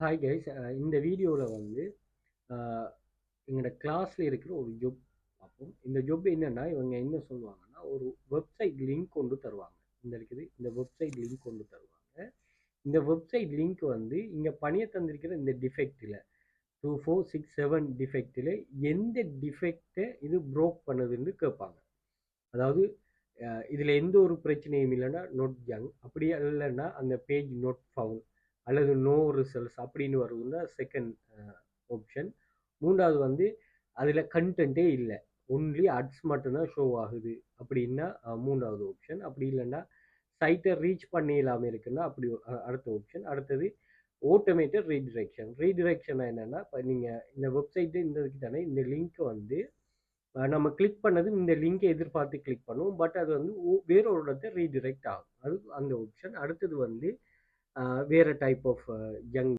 Hi guys. இந்த வீடியோவில் வந்து எங்களோட கிளாஸில் இருக்கிற ஒரு ஜொப் பார்ப்போம். இந்த ஜொப் என்னென்னா, இவங்க என்ன சொல்லுவாங்கன்னா, ஒரு வெப்சைட் லிங்க் கொண்டு தருவாங்க. இந்த வெப்சைட் லிங்க் கொண்டு தருவாங்க. இந்த வெப்சைட் லிங்க் வந்து இங்கே பணிய தந்திருக்கிற இந்த டிஃபெக்டில் 2467 டிஃபெக்டில் எந்த டிஃபெக்டை இது ப்ரோக் பண்ணுதுன்னு கேட்பாங்க. அதாவது இதில் எந்த ஒரு பிரச்சனையும் இல்லைன்னா நோட் ஜங், அப்படி இல்லைன்னா அந்த பேஜ் நோட் ஃபவுண்ட் அல்லது நோ ரிசல்ட்ஸ் அப்படின்னு வருதுன்னா செகண்ட் ஆப்ஷன். மூன்றாவது வந்து அதில் கண்டென்ட்டே இல்லை, ஒன்லி அட்ஸ் மட்டும்தான் ஷோ ஆகுது அப்படின்னா மூன்றாவது ஆப்ஷன். அப்படி இல்லைன்னா சைட்டை ரீச் பண்ண இல்லாமல் இருக்குன்னா அப்படி அடுத்த ஆப்ஷன். அடுத்தது ஆட்டோமேட்டட் ரீடிரெக்ஷன் என்னன்னா, இப்போ நீங்கள் இந்த வெப்சைட்டு இந்த இதுக்கு தானே இந்த லிங்க் வந்து நம்ம கிளிக் பண்ணது இந்த லிங்கை எதிர்பார்த்து கிளிக் பண்ணுவோம், பட் அது வந்து வேற ஒரு இடத்த ரீடிரெக்ட் ஆகும். அது அந்த ஆப்ஷன். அடுத்தது வந்து வேற டைப் ஆஃப் ஜங்க்